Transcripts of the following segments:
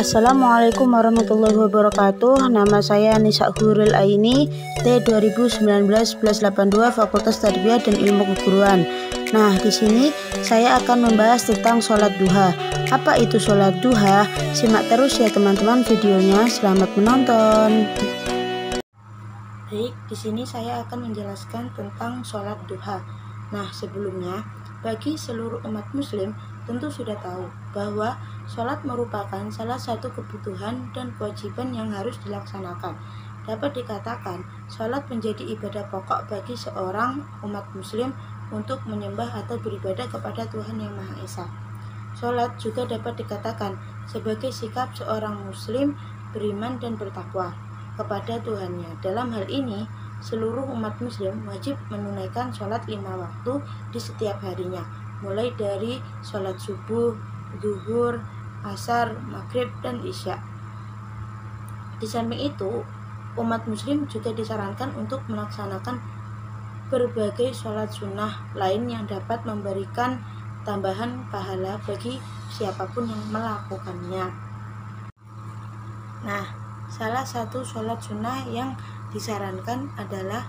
Assalamualaikum warahmatullahi wabarakatuh. Nama saya Nisa Huril Aini, T 2019-1182, Fakultas Tarbiyah dan Ilmu Keguruan. Nah, di sini saya akan membahas tentang sholat duha. Apa itu sholat duha? Simak terus ya teman-teman videonya. Selamat menonton. Baik, di sini saya akan menjelaskan tentang sholat duha. Nah, sebelumnya bagi seluruh umat muslim tentu sudah tahu bahwa sholat merupakan salah satu kebutuhan dan kewajiban yang harus dilaksanakan. Dapat dikatakan, sholat menjadi ibadah pokok bagi seorang umat muslim untuk menyembah atau beribadah kepada Tuhan Yang Maha Esa. Sholat juga dapat dikatakan sebagai sikap seorang muslim beriman dan bertakwa kepada Tuhannya. Dalam hal ini, seluruh umat muslim wajib menunaikan sholat 5 waktu di setiap harinya, mulai dari sholat subuh, zuhur, asar, maghrib, dan isya. Di samping itu, umat muslim juga disarankan untuk melaksanakan berbagai sholat sunnah lain yang dapat memberikan tambahan pahala bagi siapapun yang melakukannya. Nah, salah satu sholat sunnah yang disarankan adalah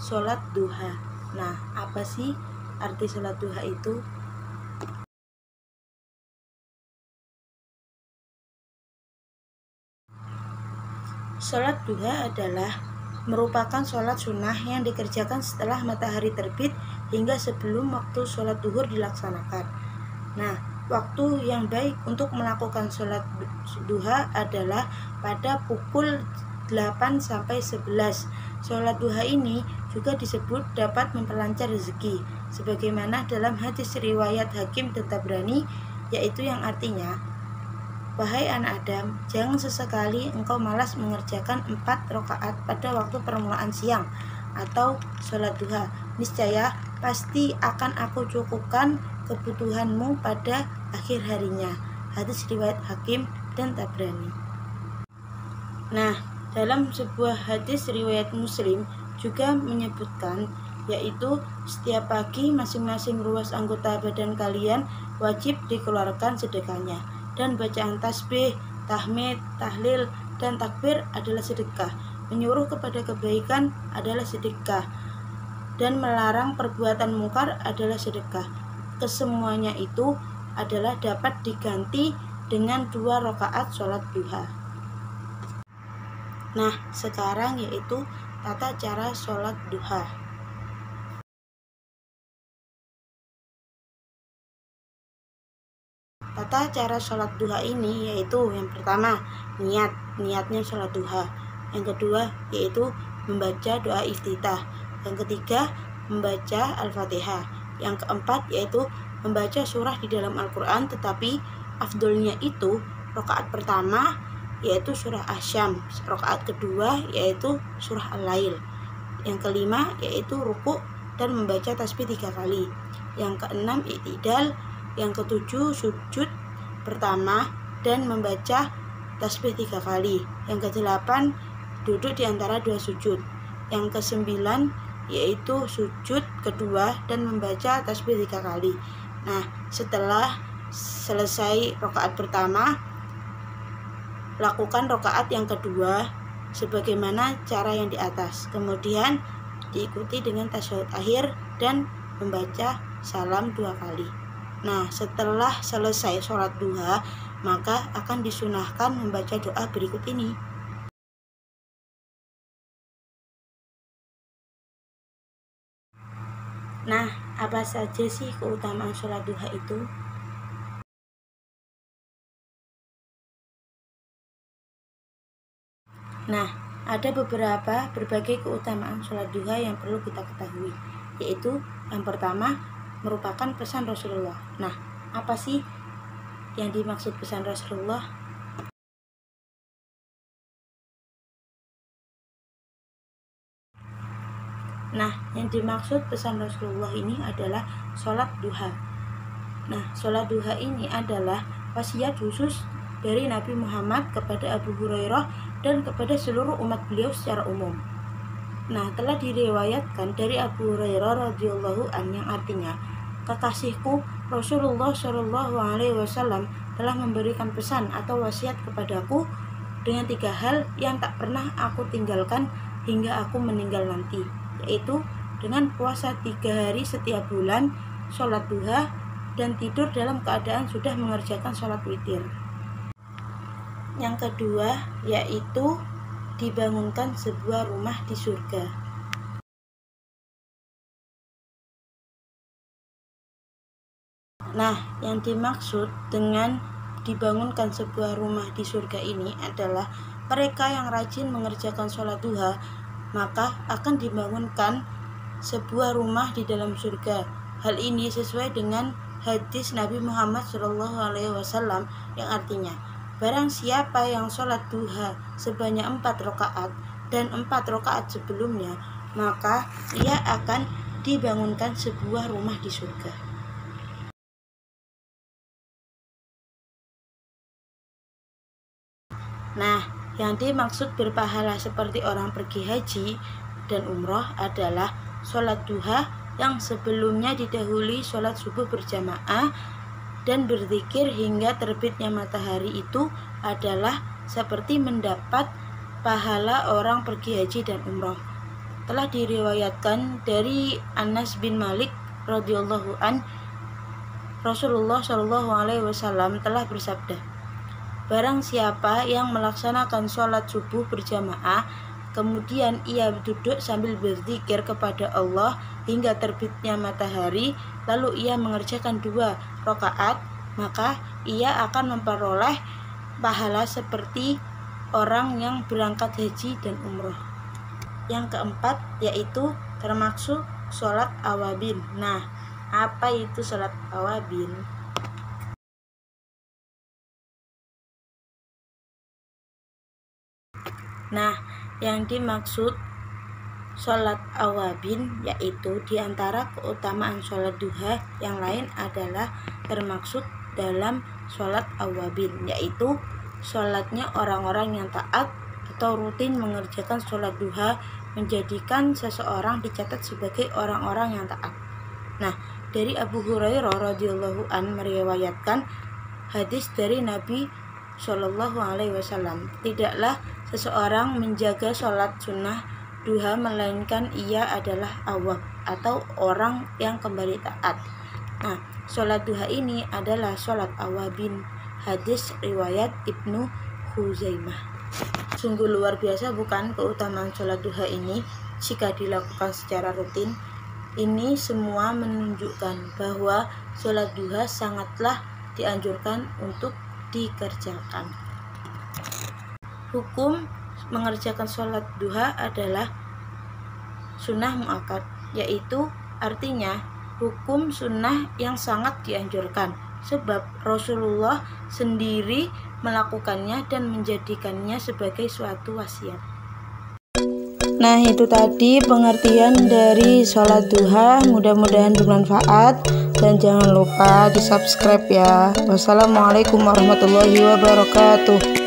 sholat duha. Nah, apa sih arti sholat duha itu? Sholat duha adalah merupakan sholat sunnah yang dikerjakan setelah matahari terbit hingga sebelum waktu sholat duhur dilaksanakan. Nah, waktu yang baik untuk melakukan sholat duha adalah pada pukul 8-11. Sholat duha ini juga disebut dapat memperlancar rezeki, sebagaimana dalam hadis riwayat Hakim dan Tabrani, yaitu yang artinya, "Wahai anak Adam, jangan sesekali engkau malas mengerjakan 4 rakaat pada waktu permulaan siang atau sholat duha. Niscaya pasti akan aku cukupkan kebutuhanmu pada akhir harinya." Hadis riwayat Hakim dan Tabrani. Nah, dalam sebuah hadis riwayat Muslim juga menyebutkan, yaitu setiap pagi masing-masing ruas anggota badan kalian wajib dikeluarkan sedekahnya, dan bacaan tasbih, tahmid, tahlil, dan takbir adalah sedekah. Menyuruh kepada kebaikan adalah sedekah, dan melarang perbuatan mungkar adalah sedekah. Kesemuanya itu adalah dapat diganti dengan 2 rakaat sholat duha. Nah, sekarang yaitu tata cara sholat duha. Tata cara sholat duha ini yaitu yang pertama, niatnya sholat duha. Yang kedua yaitu membaca doa iftitah. Yang ketiga, membaca Al-Fatihah. Yang keempat yaitu membaca surah di dalam Al-Quran, tetapi afdolnya itu rakaat pertama yaitu surah Asyam, rakaat kedua yaitu surah Al-Lail, yang kelima yaitu ruku dan membaca tasbih 3 kali, yang keenam i'tidal, yang ketujuh sujud pertama dan membaca tasbih 3 kali, yang kedelapan duduk di antara 2 sujud, yang kesembilan yaitu sujud kedua dan membaca tasbih 3 kali. Nah, setelah selesai rakaat pertama, lakukan rakaat yang kedua sebagaimana cara yang di atas. Kemudian diikuti dengan tasyahud akhir dan membaca salam 2 kali. Nah, setelah selesai sholat duha, maka akan disunahkan membaca doa berikut ini. Nah, apa saja sih keutamaan sholat duha itu? Nah, ada berbagai keutamaan sholat duha yang perlu kita ketahui, yaitu yang pertama merupakan pesan Rasulullah. Nah, apa sih yang dimaksud pesan Rasulullah? Nah, yang dimaksud pesan Rasulullah ini adalah sholat duha. Nah, sholat duha ini adalah wasiat khusus dari Nabi Muhammad kepada Abu Hurairah dan kepada seluruh umat beliau secara umum. Nah, telah diriwayatkan dari Abu Hurairah radhiyallahu anhu yang artinya, "Kekasihku Rasulullah Shallallahu alaihi wasallam telah memberikan pesan atau wasiat kepadaku dengan 3 hal yang tak pernah aku tinggalkan hingga aku meninggal nanti, yaitu dengan puasa 3 hari setiap bulan, sholat duha, dan tidur dalam keadaan sudah mengerjakan sholat witir. Yang kedua yaitu dibangunkan sebuah rumah di surga. Nah, yang dimaksud dengan dibangunkan sebuah rumah di surga ini adalah mereka yang rajin mengerjakan sholat duha, maka akan dibangunkan sebuah rumah di dalam surga. Hal ini sesuai dengan hadis Nabi Muhammad SAW yang artinya, barang siapa yang sholat duha sebanyak 4 rakaat dan 4 rakaat sebelumnya, maka ia akan dibangunkan sebuah rumah di surga. Nah, yang dimaksud berpahala seperti orang pergi haji dan umroh adalah sholat duha yang sebelumnya didahului sholat subuh berjamaah dan berzikir hingga terbitnya matahari itu adalah seperti mendapat pahala orang pergi haji dan umroh. Telah diriwayatkan dari Anas bin Malik radhiyallahu an, Rasulullah SAW telah bersabda, barang siapa yang melaksanakan sholat subuh berjamaah, kemudian ia duduk sambil berzikir kepada Allah hingga terbitnya matahari, lalu ia mengerjakan 2 rakaat, maka ia akan memperoleh pahala seperti orang yang berangkat haji dan umroh. Yang keempat yaitu termasuk sholat awabin. Nah, apa itu sholat awabin? Nah, yang dimaksud sholat awabin yaitu diantara keutamaan sholat duha yang lain adalah termaksud dalam sholat awabin, yaitu sholatnya orang-orang yang taat atau rutin mengerjakan sholat duha menjadikan seseorang dicatat sebagai orang-orang yang taat. Nah, dari Abu Hurairah radhiyallahu an meriwayatkan hadis dari Nabi SAW, tidaklah seseorang menjaga sholat sunnah duha melainkan ia adalah awab atau orang yang kembali taat. Nah, sholat duha ini adalah sholat awabin. Hadis riwayat Ibnu Khuzaimah. Sungguh luar biasa bukan keutamaan sholat duha ini jika dilakukan secara rutin. Ini semua menunjukkan bahwa sholat duha sangatlah dianjurkan untuk dikerjakan. Hukum mengerjakan sholat duha adalah sunnah muakkad, yaitu artinya hukum sunnah yang sangat dianjurkan, sebab Rasulullah sendiri melakukannya dan menjadikannya sebagai suatu wasiat. Nah, itu tadi pengertian dari sholat duha. Mudah-mudahan bermanfaat dan jangan lupa di subscribe ya. Wassalamualaikum warahmatullahi wabarakatuh.